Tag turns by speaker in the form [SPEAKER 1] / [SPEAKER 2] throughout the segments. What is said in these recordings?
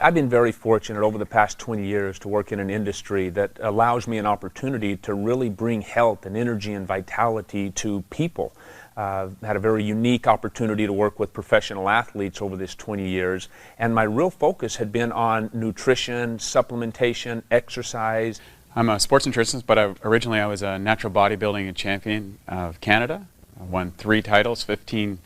[SPEAKER 1] I've been very fortunate over the past 20 years to work in an industry that allows me an opportunity to really bring health and energy and vitality to people. Had a very unique opportunity to work with professional athletes over this 20 years, and my real focus had been on nutrition, supplementation, exercise.
[SPEAKER 2] I'm a sports nutritionist, but originally I was a natural bodybuilding champion of Canada. I won 3 titles, 15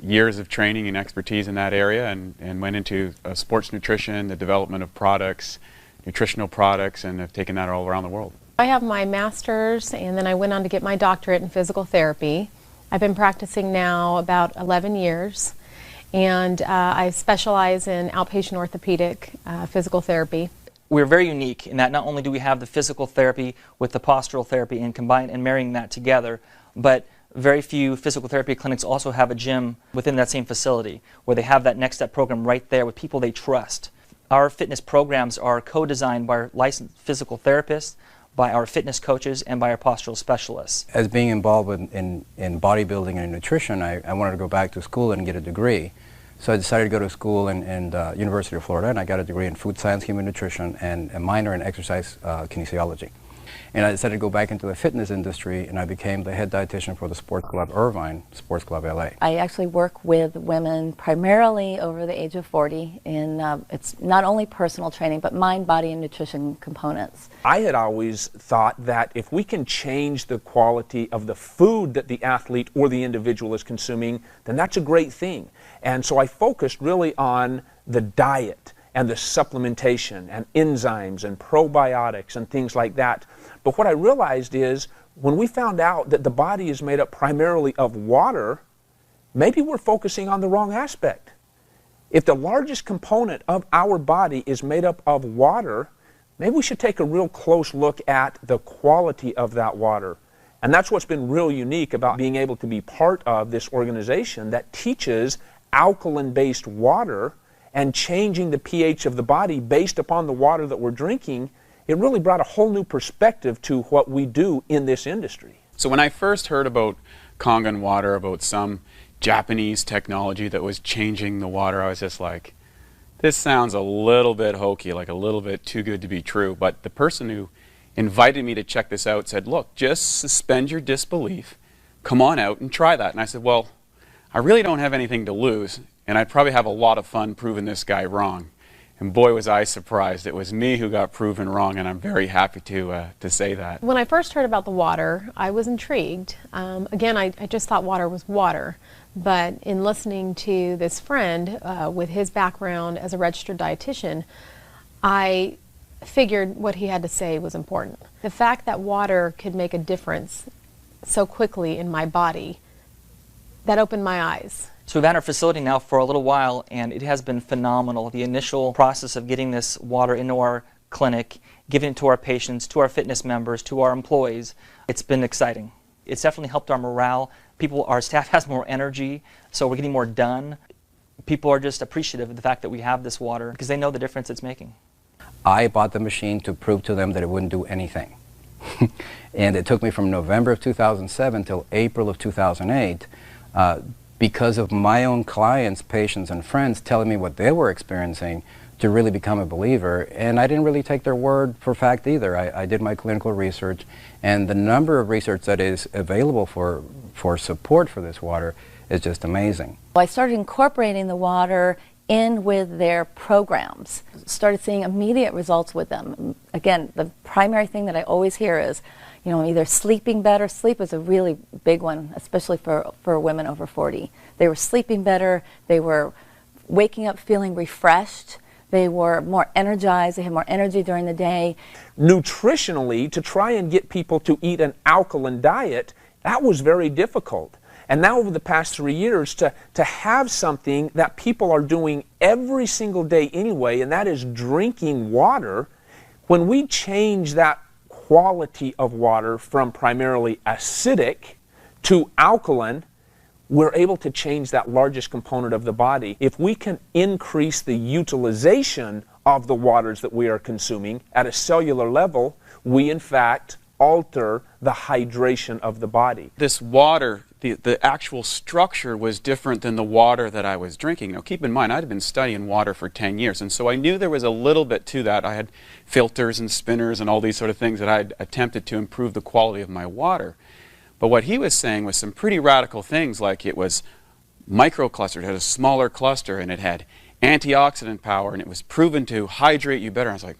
[SPEAKER 2] years of training and expertise in that area, and went into sports nutrition, the development of products, nutritional products, and have taken that all around the world.
[SPEAKER 3] I have my master's, and then I went on to get my doctorate in physical therapy. I've been practicing now about 11 years, and I specialize in outpatient orthopedic physical therapy.
[SPEAKER 4] We're very unique in that not only do we have the physical therapy with the postural therapy and combine and marrying that together, but very few physical therapy clinics also have a gym within that same facility where they have that next step program right there with people they trust. Our fitness programs are co-designed by our licensed physical therapists, by our fitness coaches, and by our postural specialists.
[SPEAKER 5] As being involved in bodybuilding and nutrition, I wanted to go back to school and get a degree. So I decided to go to school in University of Florida, and I got a degree in food science, human nutrition, and a minor in exercise kinesiology. And I decided to go back into the fitness industry, and I became the head dietitian for the Sports Club Irvine, Sports Club LA.
[SPEAKER 6] I actually work with women primarily over the age of 40, and it's not only personal training, but mind, body, and nutrition components.
[SPEAKER 1] I had always thought that if we can change the quality of the food that the athlete or the individual is consuming, then that's a great thing. And so I focused really on the diet and the supplementation and enzymes and probiotics and things like that. But what I realized is when we found out that the body is made up primarily of water, maybe we're focusing on the wrong aspect. If the largest component of our body is made up of water, maybe we should take a real close look at the quality of that water. And that's what's been real unique about being able to be part of this organization that teaches alkaline-based water and changing the pH of the body based upon the water that we're drinking. It really brought a whole new perspective to what we do in this industry.
[SPEAKER 2] So when I first heard about Kangen water, about some Japanese technology that was changing the water, I was just like, this sounds a little bit hokey, like a little bit too good to be true. But the person who invited me to check this out said, look, just suspend your disbelief, come on out and try that. And I said, well, I really don't have anything to lose, and I'd probably have a lot of fun proving this guy wrong. And boy, was I surprised. It was me who got proven wrong, and I'm very happy to say that.
[SPEAKER 3] When I first heard about the water, I was intrigued. Again, I just thought water was water. But in listening to this friend with his background as a registered dietitian, I figured what he had to say was important. The fact that water could make a difference so quickly in my body, that opened my eyes.
[SPEAKER 4] So we've had our facility now for a little while, and it has been phenomenal. The initial process of getting this water into our clinic, giving it to our patients, to our fitness members, to our employees, it's been exciting. It's definitely helped our morale. Our staff has more energy, so we're getting more done. People are just appreciative of the fact that we have this water because they know the difference it's making.
[SPEAKER 5] I bought the machine to prove to them that it wouldn't do anything. And it took me from November of 2007 till April of 2008 because of my own clients, patients, and friends telling me what they were experiencing to really become a believer. And I didn't really take their word for fact either. I did my clinical research, and the number of research that is available for support for this water is just amazing.
[SPEAKER 6] I started incorporating the water in with their programs. Started seeing immediate results with them. Again, the primary thing that I always hear is, you know, either sleeping better. Sleep is a really big one, especially for women over 40. They were sleeping better, they were waking up feeling refreshed, they were more energized, they had more energy during the day.
[SPEAKER 1] Nutritionally, to try and get people to eat an alkaline diet, that was very difficult. And now over the past 3 years, to have something that people are doing every single day anyway, and that is drinking water, when we change that quality of water from primarily acidic to alkaline, we're able to change that largest component of the body. If we can increase the utilization of the waters that we are consuming at a cellular level, we in fact alter the hydration of the body.
[SPEAKER 2] This water, the actual structure was different than the water that I was drinking. Now keep in mind, I'd been studying water for 10 years, and so I knew there was a little bit to that. I had filters and spinners and all these sort of things that I'd attempted to improve the quality of my water. But what he was saying was some pretty radical things, like it was microclustered, it had a smaller cluster, and it had antioxidant power, and it was proven to hydrate you better. I was like,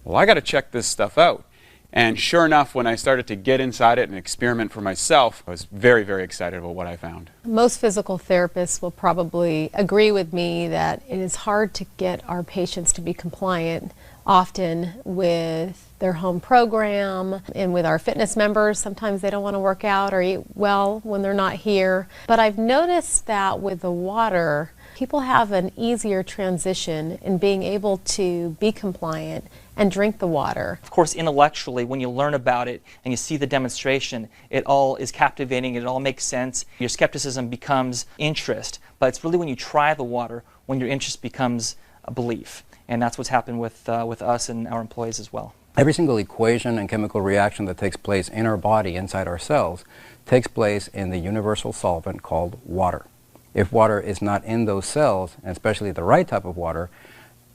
[SPEAKER 2] well, I got to check this stuff out. And sure enough, when I started to get inside it and experiment for myself, I was very, very excited about what I found.
[SPEAKER 3] Most physical therapists will probably agree with me that it is hard to get our patients to be compliant often with their home program and with our fitness members. Sometimes they don't want to work out or eat well when they're not here. But I've noticed that with the water, people have an easier transition in being able to be compliant and drink the water.
[SPEAKER 4] Of course, intellectually, when you learn about it and you see the demonstration, it all is captivating, it all makes sense. Your skepticism becomes interest, but it's really when you try the water when your interest becomes a belief. And that's what's happened with us and our employees as well.
[SPEAKER 5] Every single equation and chemical reaction that takes place in our body, inside our cells, takes place in the universal solvent called water. If water is not in those cells, and especially the right type of water,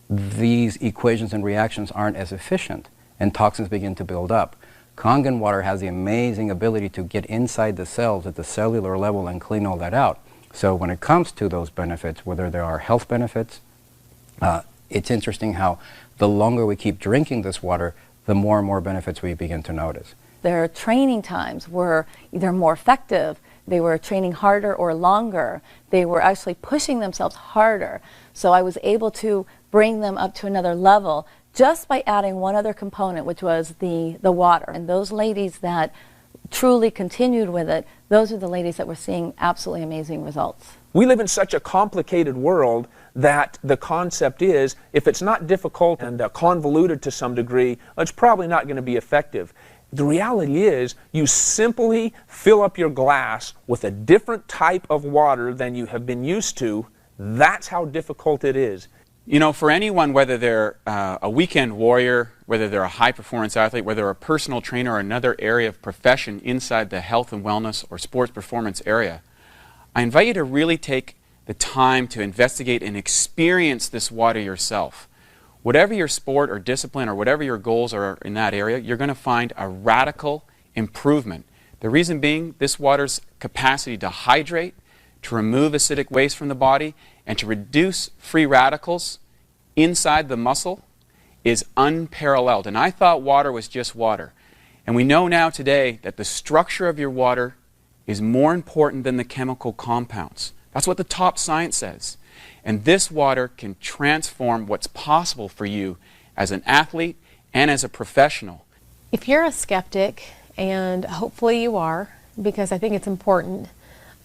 [SPEAKER 5] these equations and reactions aren't as efficient, and toxins begin to build up. Kangen water has the amazing ability to get inside the cells at the cellular level and clean all that out. So when it comes to those benefits, whether there are health benefits, it's interesting how the longer we keep drinking this water, the more and more benefits we begin to notice.
[SPEAKER 6] Their training times were either more effective, they were training harder or longer, they were actually pushing themselves harder. So I was able to bring them up to another level just by adding one other component, which was the water. And those ladies that truly continued with it, those are the ladies that were seeing absolutely amazing results.
[SPEAKER 1] We live in such a complicated world that the concept is, if it's not difficult and convoluted to some degree, it's probably not going to be effective. The reality is, you simply fill up your glass with a different type of water than you have been used to. That's how difficult it is.
[SPEAKER 2] You know, for anyone, whether they're a weekend warrior, whether they're a high-performance athlete, whether they're a personal trainer or another area of profession inside the health and wellness or sports performance area, I invite you to really take the time to investigate and experience this water yourself. Whatever your sport or discipline or whatever your goals are in that area, you're going to find a radical improvement. The reason being, this water's capacity to hydrate, to remove acidic waste from the body, and to reduce free radicals inside the muscle is unparalleled. And I thought water was just water. And we know now today that the structure of your water is more important than the chemical compounds. That's what the top science says. And this water can transform what's possible for you as an athlete and as a professional.
[SPEAKER 3] If you're a skeptic, and hopefully you are, because I think it's important,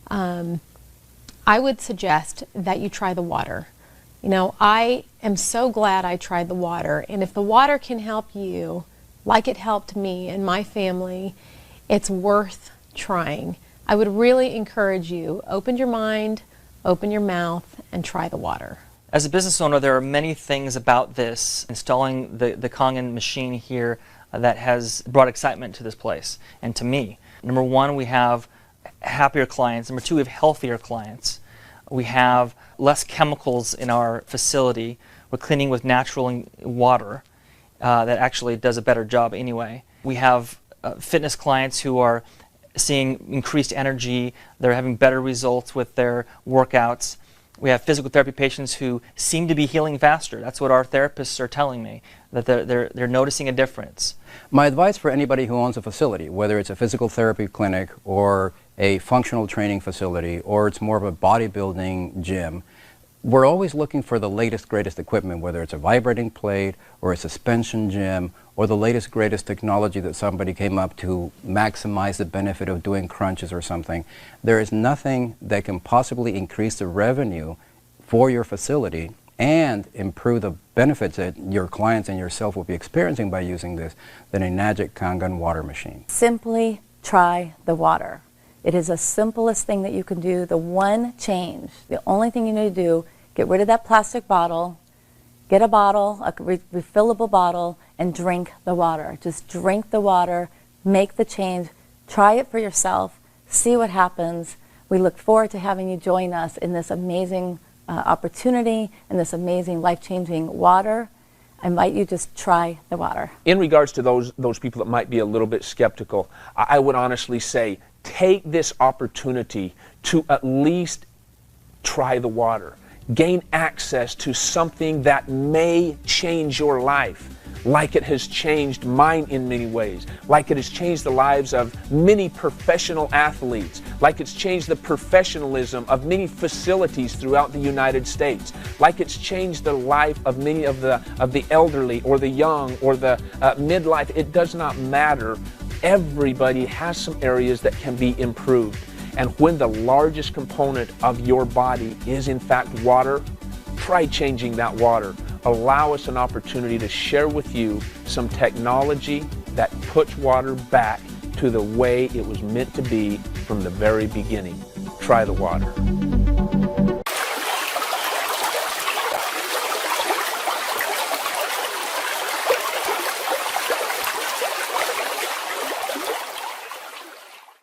[SPEAKER 3] I would suggest that you try the water. You know, I am so glad I tried the water, and if the water can help you, like it helped me and my family, it's worth trying. I would really encourage you, open your mind, open your mouth, and try the water.
[SPEAKER 4] As a business owner, there are many things about this, installing the Kangen machine here, that has brought excitement to this place and to me. Number one, we have happier clients. Number two, we have healthier clients. We have less chemicals in our facility. We're cleaning with natural water that actually does a better job anyway. We have fitness clients who are seeing increased energy. They're having better results with their workouts. We have physical therapy patients who seem to be healing faster. That's what our therapists are telling me, that they're noticing a difference.
[SPEAKER 5] My advice for anybody who owns a facility, whether it's a physical therapy clinic or a functional training facility or it's more of a bodybuilding gym, we're always looking for the latest, greatest equipment, whether it's a vibrating plate or a suspension gym or the latest, greatest technology that somebody came up to maximize the benefit of doing crunches or something. There is nothing that can possibly increase the revenue for your facility and improve the benefits that your clients and yourself will be experiencing by using this than a magic Kangen water machine.
[SPEAKER 6] Simply try the water. It is the simplest thing that you can do. The one change, the only thing you need to do, get rid of that plastic bottle, get a bottle, a refillable bottle, and drink the water. Just drink the water, make the change, try it for yourself, see what happens. We look forward to having you join us in this amazing opportunity and this amazing life-changing water. I invite you to just try the water.
[SPEAKER 1] In regards to those people that might be a little bit skeptical, I would honestly say take this opportunity to at least try the water. Gain access to something that may change your life, like it has changed mine in many ways, like it has changed the lives of many professional athletes, like it's changed the professionalism of many facilities throughout the United States, like it's changed the life of many of the elderly or the young or the midlife. It does not matter. Everybody has some areas that can be improved. And when the largest component of your body is in fact water, try changing that water. Allow us an opportunity to share with you some technology that puts water back to the way it was meant to be from the very beginning. Try the water.